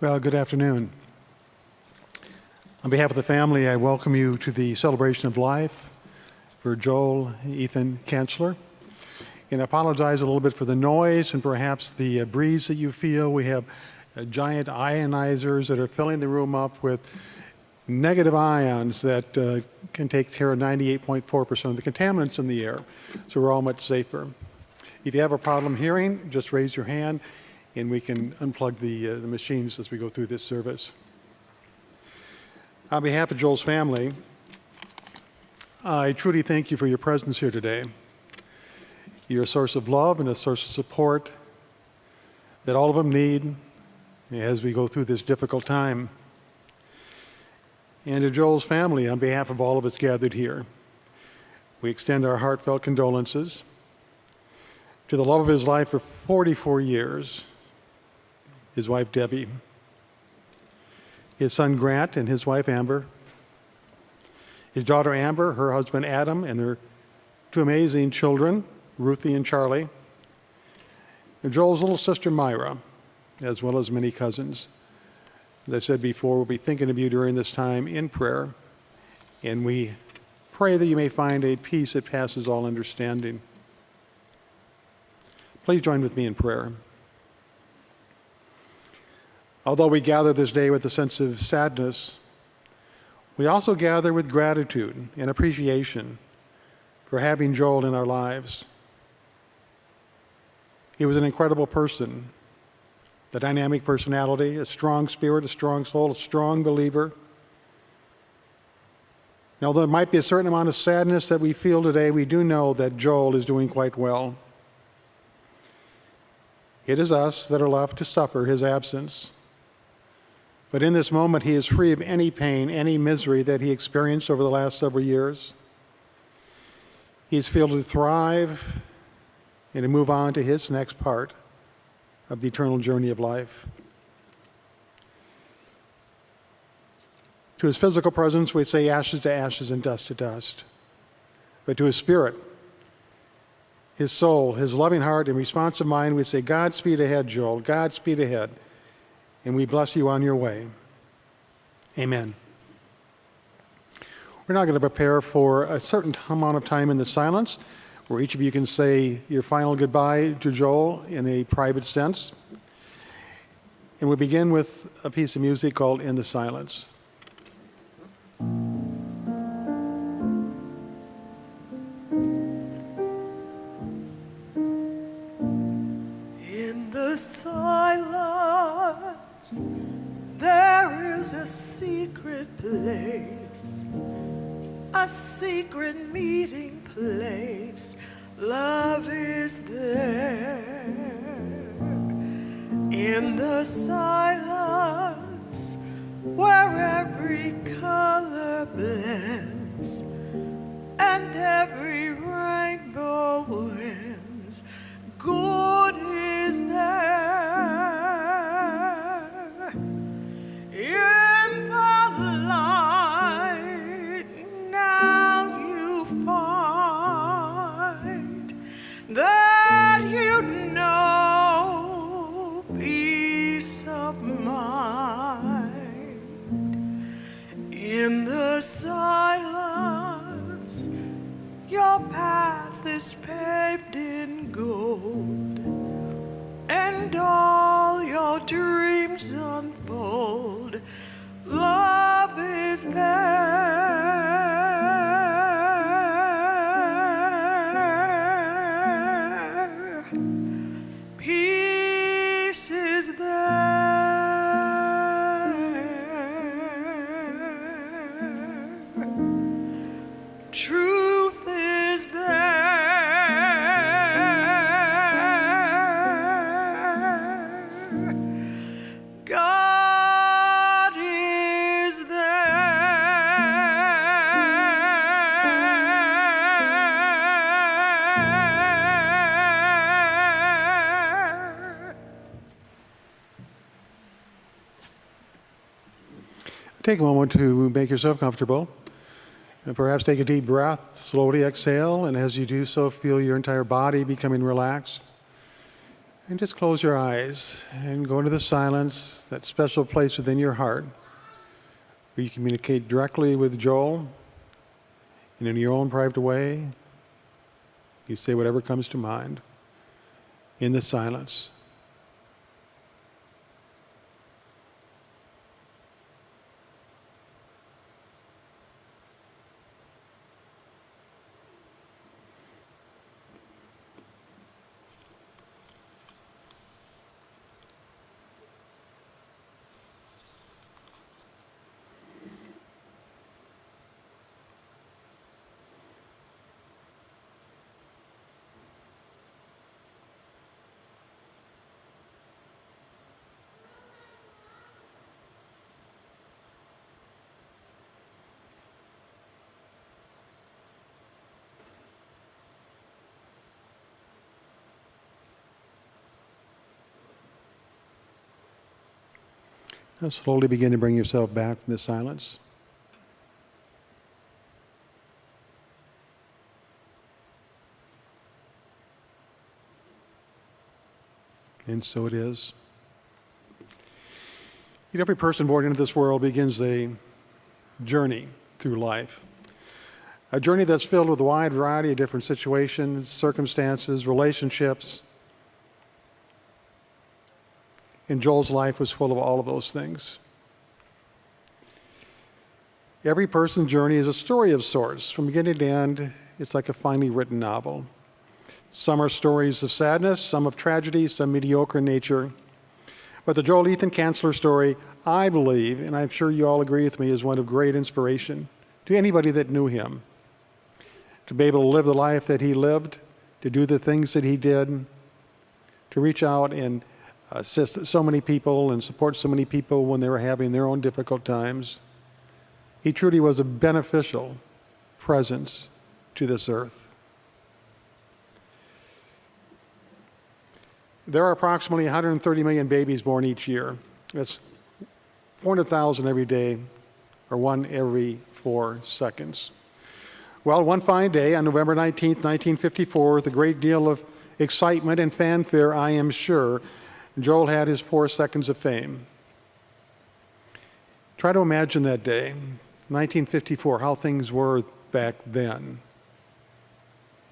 Well, good afternoon. On behalf of the family, I welcome you to the celebration of life for Joel Ethan Cansler. And I apologize a little bit for the noise and perhaps the breeze that you feel. We have giant ionizers that are filling the room up with negative ions that can take care of 98.4% of the contaminants in the air. So we're all much safer. If you have a problem hearing, just raise your hand and we can unplug the machines as we go through this service. On behalf of Joel's family, I truly thank you for your presence here today. You're a source of love and a source of support that all of them need as we go through this difficult time. And to Joel's family, on behalf of all of us gathered here, we extend our heartfelt condolences to the love of his life for 44 years, his wife Debbie, his son Grant and his wife Amber, his daughter Amber, her husband Adam, and their two amazing children, Ruthie and Charlie, and Joel's little sister Myra, as well as many cousins. As I said before, we'll be thinking of you during this time in prayer, and we pray that you may find a peace that passes all understanding. Please join with me in prayer. Although we gather this day with a sense of sadness, we also gather with gratitude and appreciation for having Joel in our lives. He was an incredible person, the dynamic personality, a strong spirit, a strong soul, a strong believer. Now, although there might be a certain amount of sadness that we feel today, we do know that Joel is doing quite well. It is us that are left to suffer his absence. But in this moment, he is free of any pain, any misery that he experienced over the last several years. He is filled to thrive and to move on to his next part of the eternal journey of life. To his physical presence, we say ashes to ashes and dust to dust. But to his spirit, his soul, his loving heart, and responsive mind, we say, Godspeed ahead, Joel, Godspeed ahead. And we bless you on your way. Amen. We're now going to prepare for a certain amount of time in the silence where each of you can say your final goodbye to Joel in a private sense. And we begin with a piece of music called In the Silence. In the silence, there is a secret place, a secret meeting place. Love is there. In the silence, where every color blends and every rainbow wins, good is there. In the light, now you find that you know peace of mind. In the silence, your path is paved in gold, and all your dreams unfold. Love is there. Peace is there. Truth is there. God is there. Take a moment to make yourself comfortable. And perhaps take a deep breath, slowly exhale, and as you do so, feel your entire body becoming relaxed. And just close your eyes and go into the silence, that special place within your heart where you communicate directly with Joel and in your own private way. You say whatever comes to mind in the silence. Now slowly begin to bring yourself back from the silence. And so it is. Every person born into this world begins a journey through life. A journey that's filled with a wide variety of different situations, circumstances, relationships. And Joel's life was full of all of those things. Every person's journey is a story of sorts. From beginning to end, it's like a finely written novel. Some are stories of sadness, some of tragedy, some mediocre in nature. But the Joel Ethan Cansler story, I believe, and I'm sure you all agree with me, is one of great inspiration to anybody that knew him. To be able to live the life that he lived, to do the things that he did, to reach out and assist so many people and support so many people when they were having their own difficult times. He truly was a beneficial presence to this earth. There are approximately 130 million babies born each year. That's 400,000 every day, or one every 4 seconds. Well, one fine day on November 19th, 1954, with a great deal of excitement and fanfare, I am sure, Joel had his 4 seconds of fame. Try to imagine that day, 1954, how things were back then.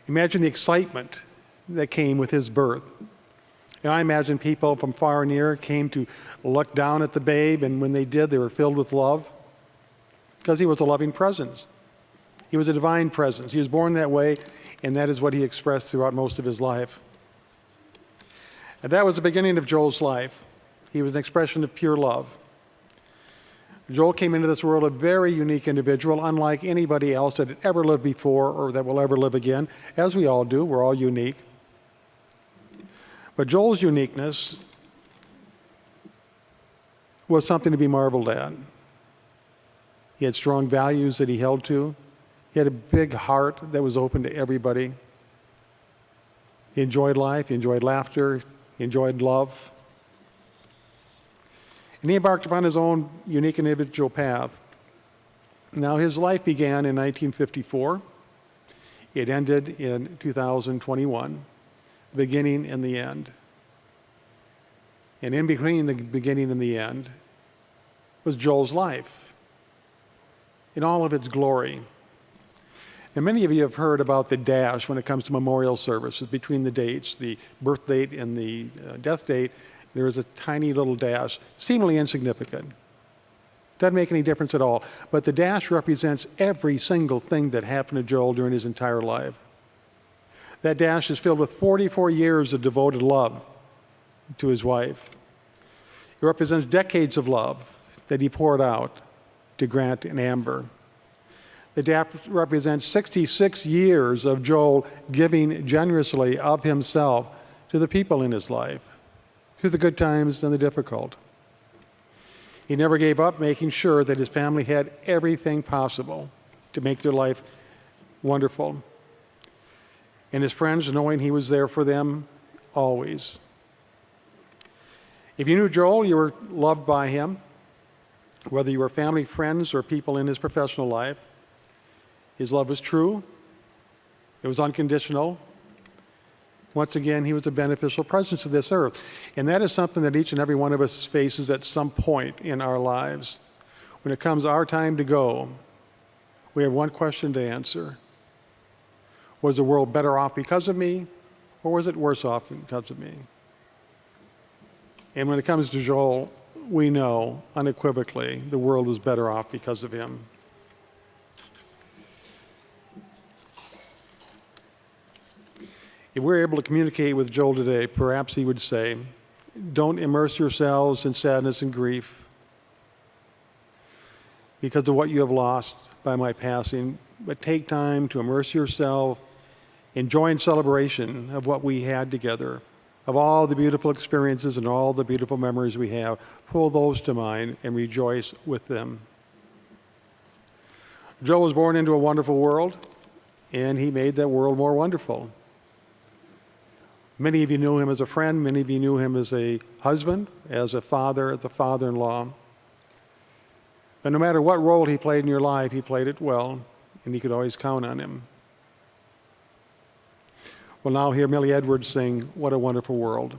Imagine the excitement that came with his birth. And I imagine people from far and near came to look down at the babe, and when they did, they were filled with love because he was a loving presence. He was a divine presence. He was born that way, and that is what he expressed throughout most of his life. And that was the beginning of Joel's life. He was an expression of pure love. Joel came into this world a very unique individual, unlike anybody else that had ever lived before or that will ever live again, as we all do. We're all unique. But Joel's uniqueness was something to be marveled at. He had strong values that he held to. He had a big heart that was open to everybody. He enjoyed life, he enjoyed laughter, he enjoyed love. And he embarked upon his own unique individual path. Now, his life began in 1954. It ended in 2021, the beginning and the end. And in between the beginning and the end was Joel's life in all of its glory. And many of you have heard about the dash when it comes to memorial services between the dates, the birth date and the death date. There is a tiny little dash, seemingly insignificant. Doesn't make any difference at all. But the dash represents every single thing that happened to Joel during his entire life. That dash is filled with 44 years of devoted love to his wife. It represents decades of love that he poured out to Grant and Amber. The dash represents 66 years of Joel giving generously of himself to the people in his life, through the good times and the difficult. He never gave up making sure that his family had everything possible to make their life wonderful. And his friends, knowing he was there for them always. If you knew Joel, you were loved by him, whether you were family, friends, or people in his professional life. His love was true. It was unconditional. Once again, he was a beneficial presence to this earth. And that is something that each and every one of us faces at some point in our lives. When it comes our time to go, we have one question to answer. Was the world better off because of me, or was it worse off because of me? And when it comes to Joel, we know unequivocally the world was better off because of him. If we're able to communicate with Joel today, perhaps he would say, don't immerse yourselves in sadness and grief because of what you have lost by my passing, but take time to immerse yourself in joy and celebration of what we had together, of all the beautiful experiences and all the beautiful memories we have. Pull those to mind and rejoice with them. Joel was born into a wonderful world, and he made that world more wonderful. Many of you knew him as a friend. Many of you knew him as a husband, as a father, as a father-in-law. But no matter what role he played in your life, he played it well, and you could always count on him. We'll now hear Millie Edwards sing, "What a Wonderful World."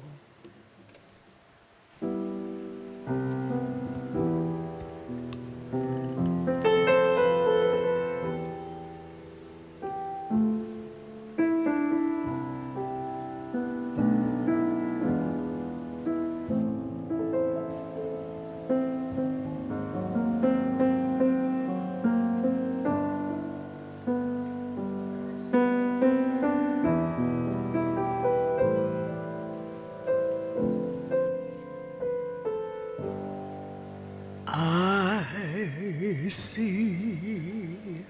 I see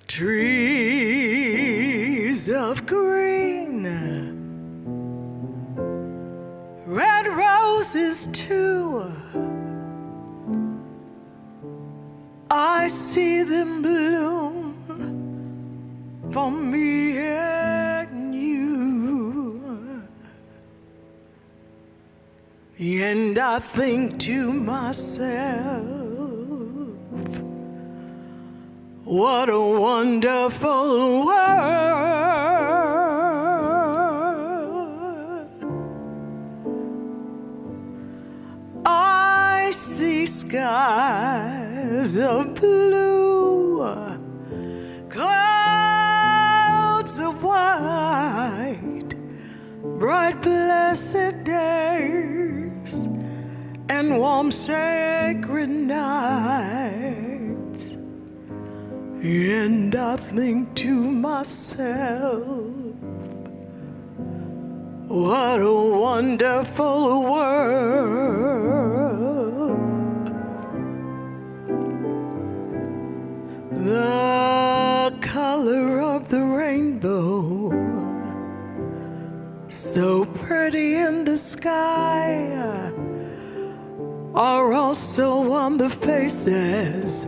trees of green, red roses too. I see them bloom for me and you. And I think to myself, what a wonderful world. I see skies of blue, clouds of white, bright blessed days, and warm sacred nights. And I think to myself, what a wonderful world. The color of the rainbow, so pretty in the sky, are also on the faces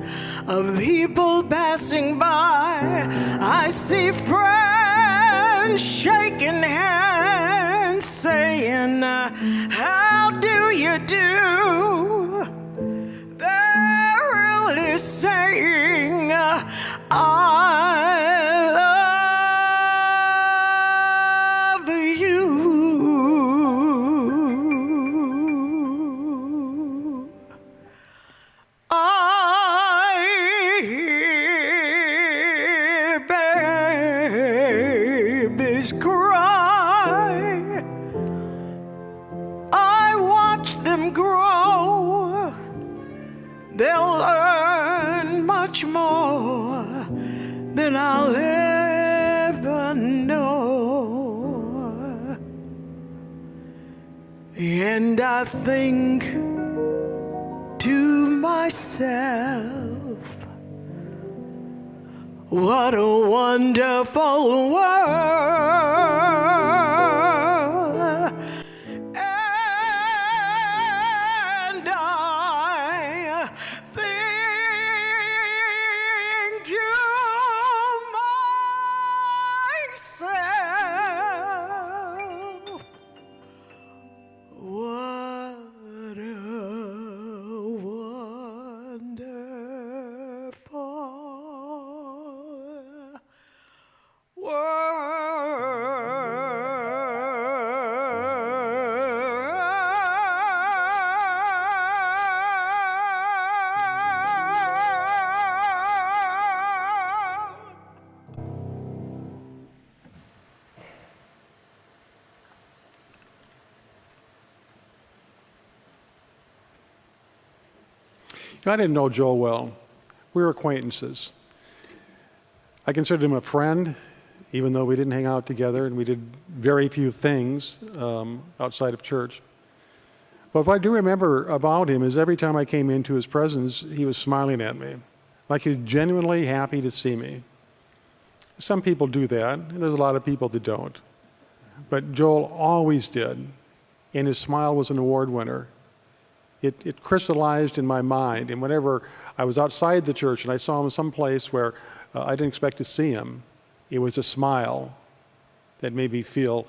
of people passing by. I see friends shaking hands, saying, how do you do? They're really saying, I love you. I hear babies cry. I watch them grow. They'll learn much more than I'll ever know. And I think to myself, what a wonderful world. And I think to myself, what a wonderful world. I didn't know Joel well. We were acquaintances. I considered him a friend, even though we didn't hang out together and we did very few things outside of church. But what I do remember about him is every time I came into his presence, he was smiling at me, like he was genuinely happy to see me. Some people do that, and there's a lot of people that don't. But Joel always did, and his smile was an award winner. It crystallized in my mind, and whenever I was outside the church and I saw him someplace where I didn't expect to see him, it was a smile that made me feel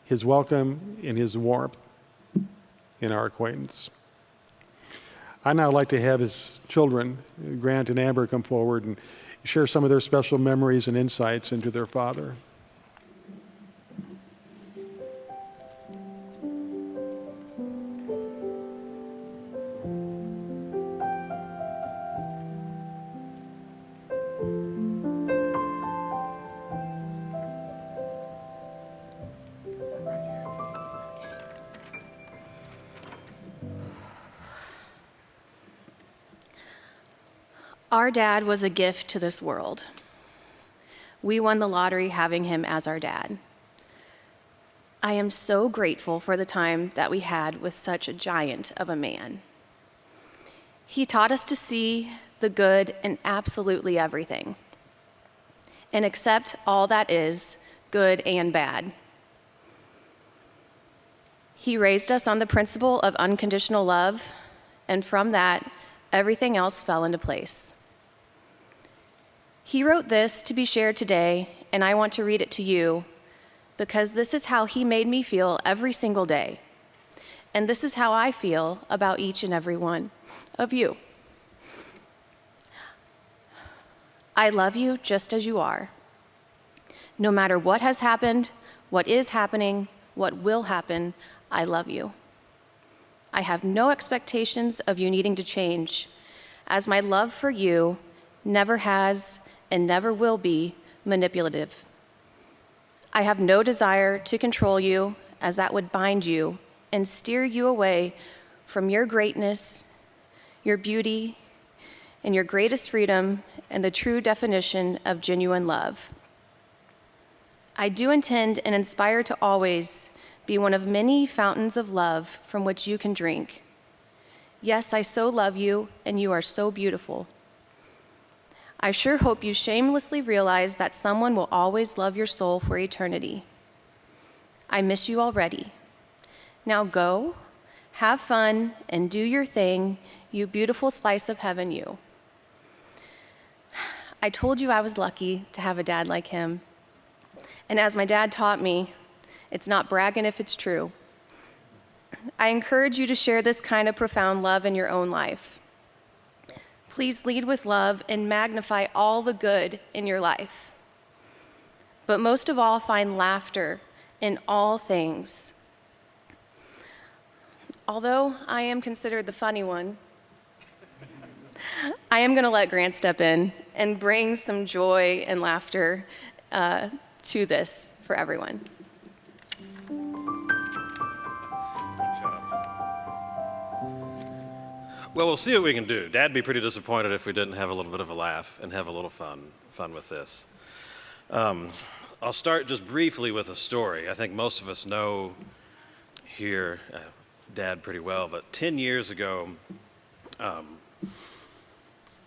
his welcome and his warmth in our acquaintance. I'd now like to have his children, Grant and Amber, come forward and share some of their special memories and insights into their father. Our dad was a gift to this world. We won the lottery having him as our dad. I am so grateful for the time that we had with such a giant of a man. He taught us to see the good in absolutely everything and accept all that is good and bad. He raised us on the principle of unconditional love, and from that, everything else fell into place. He wrote this to be shared today, and I want to read it to you because this is how he made me feel every single day. And this is how I feel about each and every one of you. I love you just as you are. No matter what has happened, what is happening, what will happen, I love you. I have no expectations of you needing to change, as my love for you never has and never will be manipulative. I have no desire to control you, as that would bind you and steer you away from your greatness, your beauty, and your greatest freedom and the true definition of genuine love. I do intend and inspire to always be one of many fountains of love from which you can drink. Yes, I so love you, and you are so beautiful. I sure hope you shamelessly realize that someone will always love your soul for eternity. I miss you already. Now go, have fun, and do your thing, you beautiful slice of heaven, you. I told you I was lucky to have a dad like him. And as my dad taught me, it's not bragging if it's true. I encourage you to share this kind of profound love in your own life. Please lead with love and magnify all the good in your life. But most of all, find laughter in all things. Although I am considered the funny one, I am going to let Grant step in and bring some joy and laughter to this for everyone. Well, we'll see what we can do. Dad'd be pretty disappointed if we didn't have a little bit of a laugh and have a little fun with this. I'll start just briefly with a story. I think most of us know here Dad pretty well, but 10 years ago, I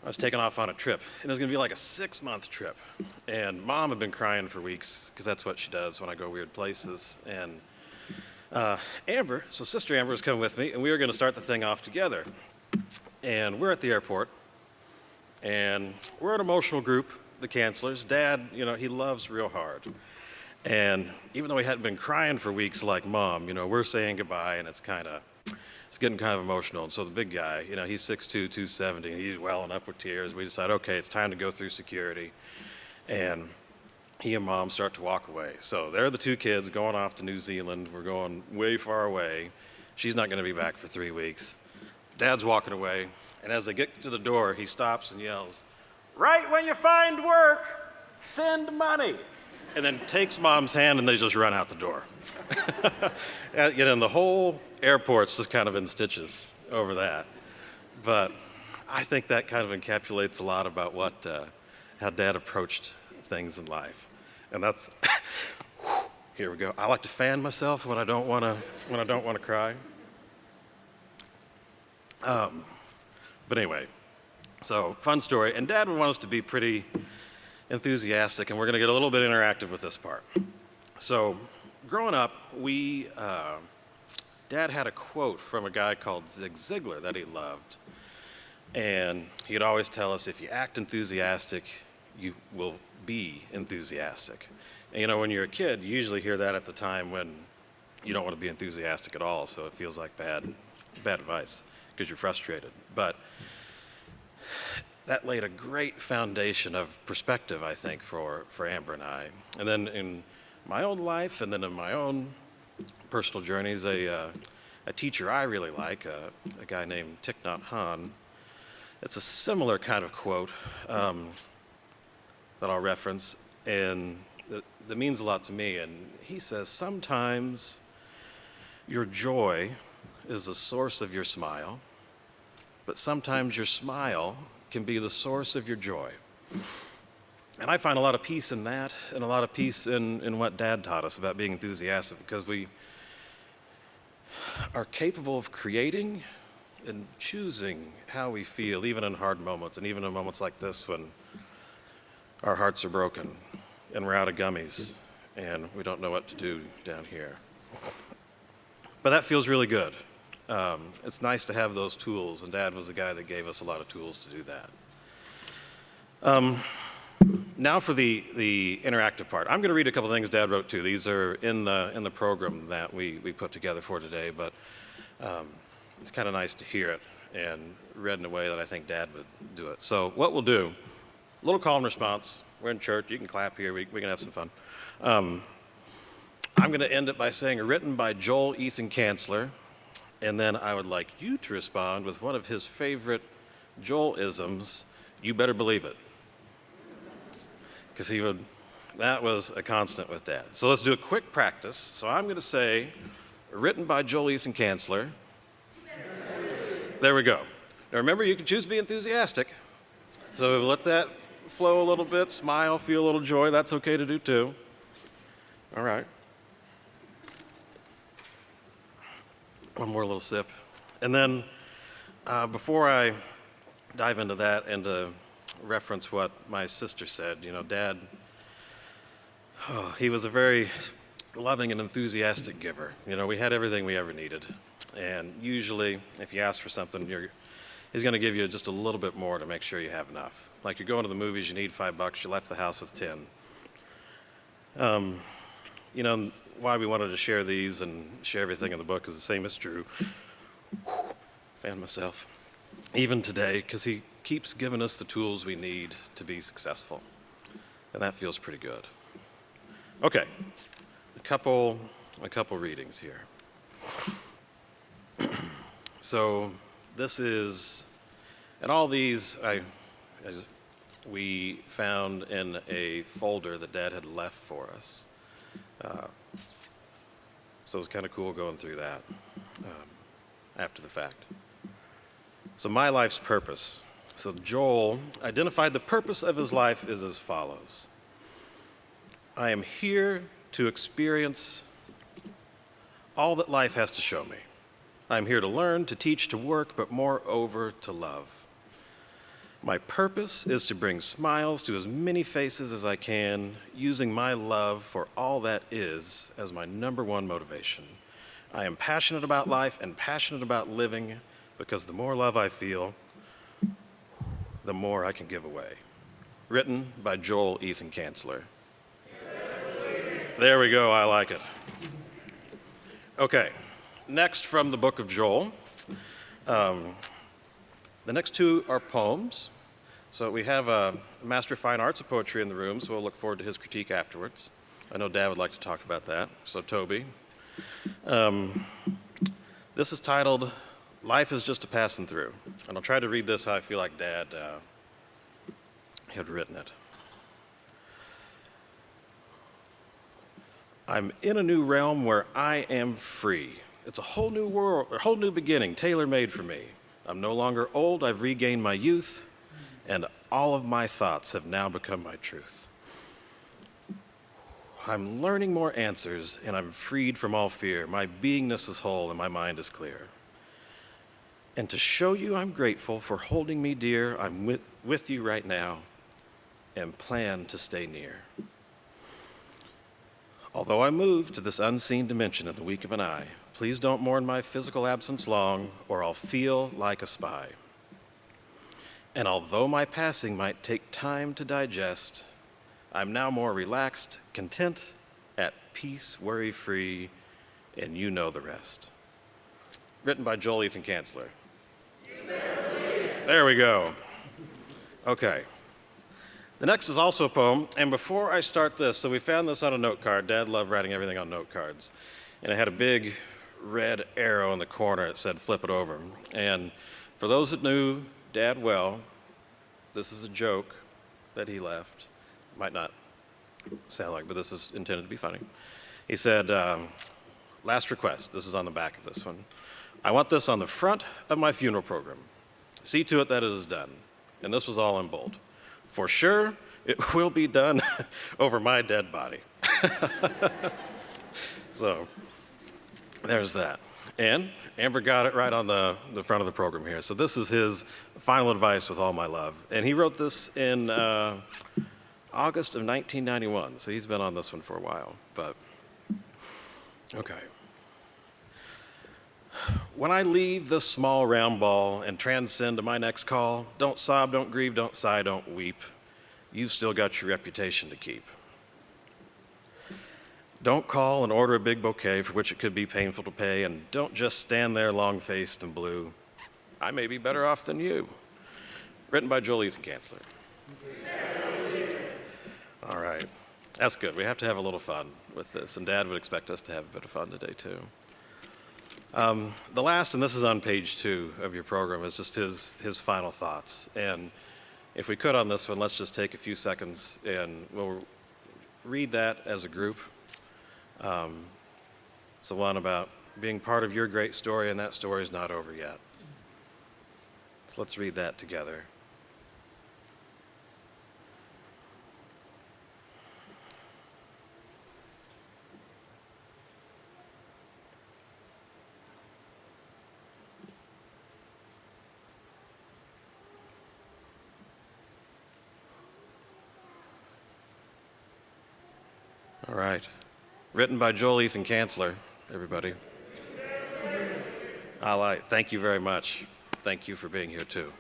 was taken off on a trip, and it was going to be like a 6-month trip. And Mom had been crying for weeks, because that's what she does when I go weird places. And Sister Amber was coming with me, and we were going to start the thing off together. And we're at the airport, and we're an emotional group, the Canslers. Dad, he loves real hard. And even though he hadn't been crying for weeks like Mom, we're saying goodbye, and it's getting kind of emotional. And so the big guy, he's 6'2", 270, and he's welling up with tears. We decide, okay, it's time to go through security. And he and Mom start to walk away. So there are the two kids going off to New Zealand. We're going way far away. She's not going to be back for 3 weeks. Dad's walking away, and as they get to the door, he stops and yells, "Right when you find work, send money." And then takes Mom's hand, and they just run out the door. And the whole airport's just kind of in stitches over that. But I think that kind of encapsulates a lot about how Dad approached things in life. And that's, here we go. I like to fan myself when I don't want to cry. But anyway, so fun story. And Dad would want us to be pretty enthusiastic, and we're going to get a little bit interactive with this part. So growing up, Dad had a quote from a guy called Zig Ziglar that he loved. And he'd always tell us, if you act enthusiastic, you will be enthusiastic. And you know, when you're a kid, you usually hear that at the time when you don't want to be enthusiastic at all, so it feels like bad advice because you're frustrated. But that laid a great foundation of perspective, I think, for Amber and I. And then in my own life, and then in my own personal journeys, a teacher I really like, a guy named Thich Nhat Hanh, it's a similar kind of quote that I'll reference, and that means a lot to me. And he says, sometimes your joy is the source of your smile, but sometimes your smile can be the source of your joy. And I find a lot of peace in that, and a lot of peace in what Dad taught us about being enthusiastic, because we are capable of creating and choosing how we feel, even in hard moments, and even in moments like this when our hearts are broken and we're out of gummies and we don't know what to do down here. But that feels really good. It's nice to have those tools, and Dad was the guy that gave us a lot of tools to do that. Now for the interactive part. I'm going to read a couple things Dad wrote too. These are in the program that we put together for today, but it's kind of nice to hear it and read in a way that I think Dad would do it. So what we'll do, a little call and response. We're in church. You can clap here. We can have some fun. I'm going to end it by saying, written by Joel Ethan Cansler, and then I would like you to respond with one of his favorite Joel-isms, "You better believe it." Because that was a constant with Dad. So let's do a quick practice. So I'm going to say, written by Joel Ethan Cansler. There we go. Now remember, you can choose to be enthusiastic. So let that flow a little bit, smile, feel a little joy. That's okay to do too. All right. One more little sip. And then before I dive into that and to reference what my sister said, you know, Dad, he was a very loving and enthusiastic giver. You know, we had everything we ever needed. And usually, if you ask for something, he's going to give you just a little bit more to make sure you have enough. Like you're going to the movies, you need $5, you left the house with 10. You know, why we wanted to share these and share everything in the book is the same as Drew. Fan myself. Even today, because he keeps giving us the tools we need to be successful. And that feels pretty good. Okay, a couple readings here. So this is, and all these we found in a folder that Dad had left for us. So it was kind of cool going through that after the fact. So my life's purpose. So Joel identified the purpose of his life is as follows. I am here to experience all that life has to show me. I am here to learn, to teach, to work, but moreover to love. My purpose is to bring smiles to as many faces as I can, using my love for all that is as my #1 motivation. I am passionate about life and passionate about living, because the more love I feel, the more I can give away. Written by Joel Ethan Cansler. There we go, I like it. Okay, next from the book of Joel. The next two are poems. So we have a Master of Fine Arts of Poetry in the room, so we'll look forward to his critique afterwards. I know Dad would like to talk about that, so Toby. This is titled, Life is Just a Passing Through. And I'll try to read this how I feel like Dad had written it. I'm in a new realm where I am free. It's a whole new world, a whole new beginning, tailor-made for me. I'm no longer old, I've regained my youth, and all of my thoughts have now become my truth. I'm learning more answers, and I'm freed from all fear. My beingness is whole, and my mind is clear. And to show you I'm grateful for holding me dear, I'm with you right now, and plan to stay near. Although I move to this unseen dimension in the wink of an eye, please don't mourn my physical absence long, or I'll feel like a spy. And although my passing might take time to digest, I'm now more relaxed, content, at peace, worry-free, and you know the rest. Written by Joel Ethan Cansler. There we go. Okay. The next is also a poem, and before I start this, so we found this on a note card. Dad loved writing everything on note cards. And it had a big red arrow in the corner. It said, flip it over. And for those that knew Dad well, this is a joke that he left. Might not sound like, but this is intended to be funny. He said, last request. This is on the back of this one. I want this on the front of my funeral program. See to it that it is done. And this was all in bold. For sure, it will be done over my dead body. So there's that. And Amber got it right on the front of the program here. So this is his final advice with all my love. And he wrote this in August of 1991. So he's been on this one for a while. But, okay. When I leave this small round ball and transcend to my next call, don't sob, don't grieve, don't sigh, don't weep. You've still got your reputation to keep. Don't call and order a big bouquet for which it could be painful to pay, and don't just stand there long-faced and blue. I may be better off than you. Written by Joel Ethan Cansler. All right. That's good. We have to have a little fun with this, and Dad would expect us to have a bit of fun today, too. The last, and this is on page 2 of your program, is just his final thoughts. And if we could on this one, let's just take a few seconds and we'll read that as a group. It's the one about being part of your great story, and that story is not over yet. So let's read that together. All right. Written by Joel Ethan Cansler, everybody. All right. Thank you very much. Thank you for being here, too.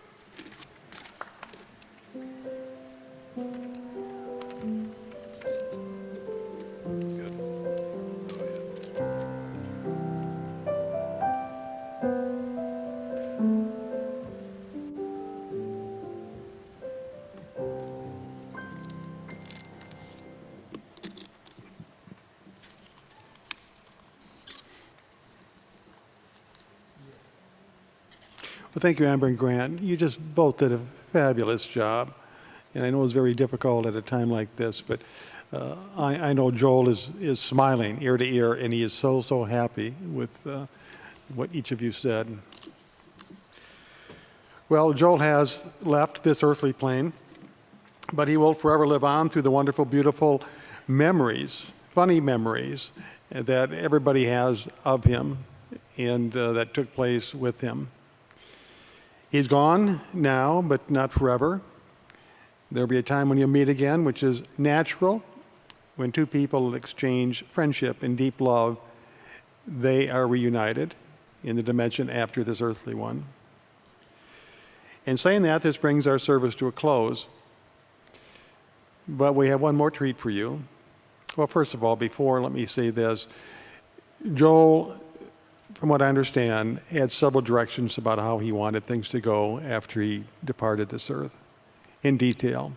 Good. Oh, yeah. Well, thank you, Amber and Grant. You just both did a fabulous job. And I know it's very difficult at a time like this, but I know Joel is smiling ear to ear, and he is so, so happy with what each of you said. Well, Joel has left this earthly plane, but he will forever live on through the wonderful, beautiful memories, funny memories that everybody has of him and that took place with him. He's gone now, but not forever. There'll be a time when you'll meet again, which is natural. When two people exchange friendship and deep love, they are reunited in the dimension after this earthly one. In saying that, this brings our service to a close. But we have one more treat for you. Well, first of all, let me say this. Joel, from what I understand, had several directions about how he wanted things to go after he departed this earth, in detail.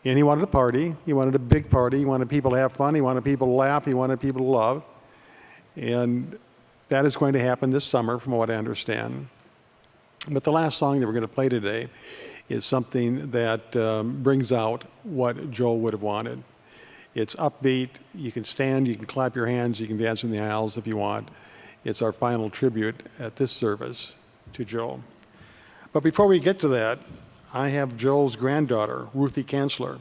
And he wanted a party. He wanted a big party. He wanted people to have fun. He wanted people to laugh. He wanted people to love. And that is going to happen this summer, from what I understand. But the last song that we're going to play today is something that brings out what Joel would have wanted. It's upbeat. You can stand, you can clap your hands, you can dance in the aisles if you want. It's our final tribute at this service to Joel. But before we get to that, I have Joel's granddaughter, Ruthie Cansler,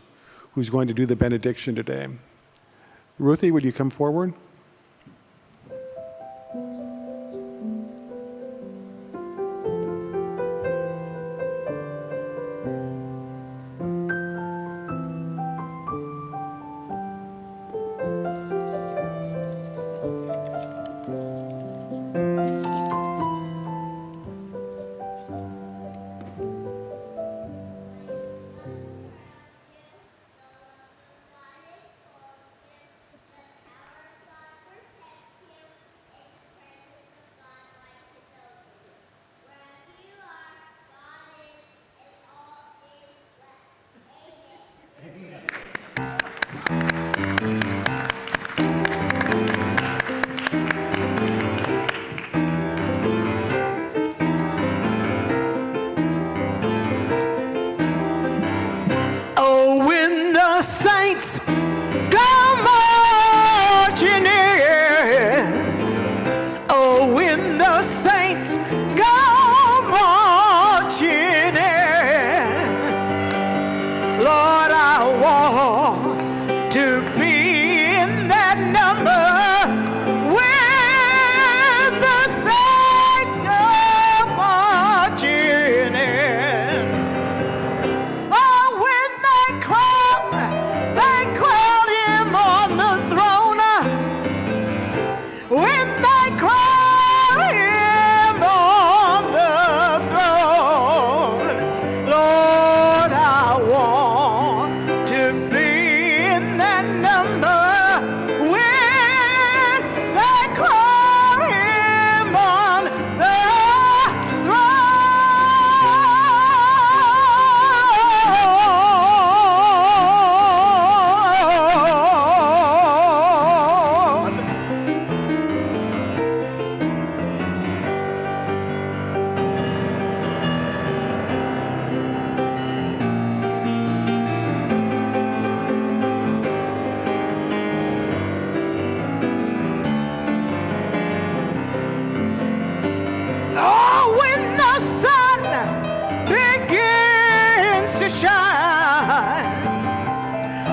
who's going to do the benediction today. Ruthie, would you come forward? Oh, when the saints come marching in. Oh, when the saints go marching in. Lord, I want to be in that number. When the saints go marching in. Oh, when they crown him on the throne. When they crown him on the throne. Lord, I want to be in that number. When they crown him on the throne. Oh, when the sun begins to shine.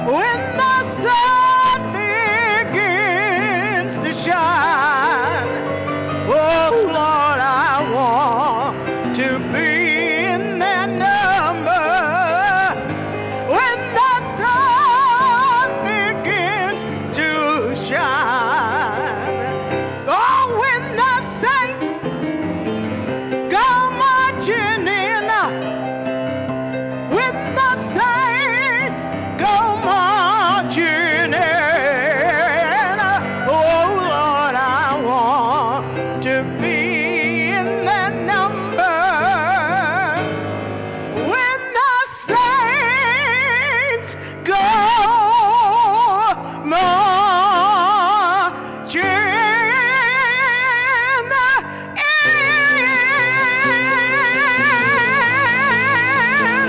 When the sun begins to shine. Oh, Lord, I want to be in that number. When the sun begins to shine. Oh, when the saints go marching in. When the saints go marching in. Oh, Lord, I want to be in that number. When the saints go marching in.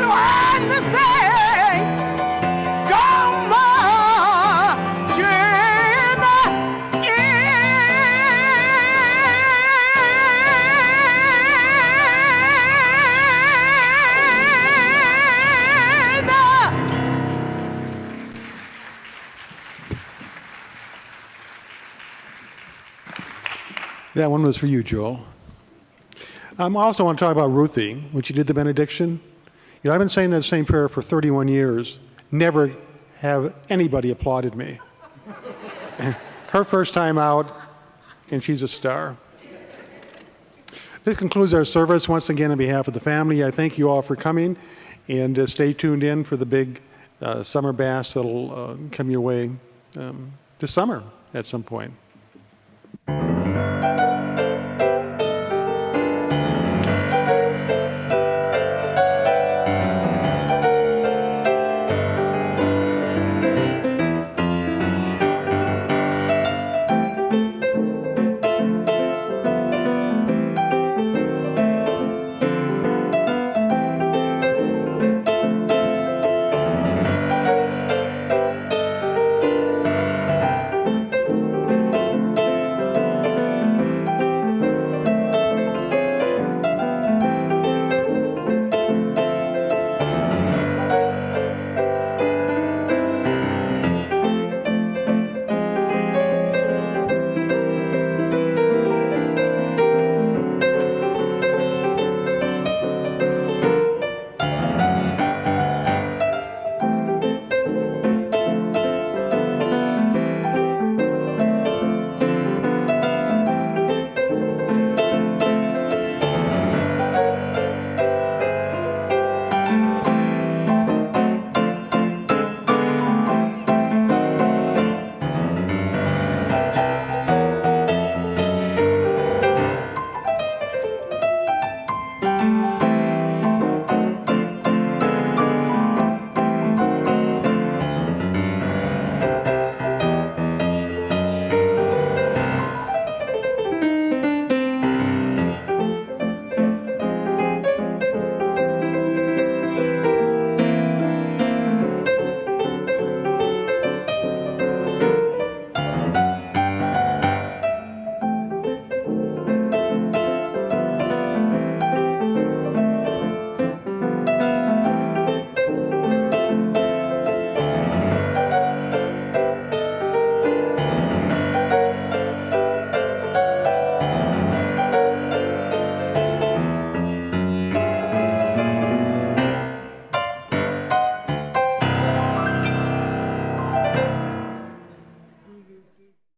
When the saints go That one was for you, Joel. I also want to talk about Ruthie, when she did the benediction. You know, I've been saying that same prayer for 31 years. Never have anybody applauded me. Her first time out, and she's a star. This concludes our service. Once again, on behalf of the family, I thank you all for coming, and stay tuned in for the big summer bass that'll come your way this summer at some point.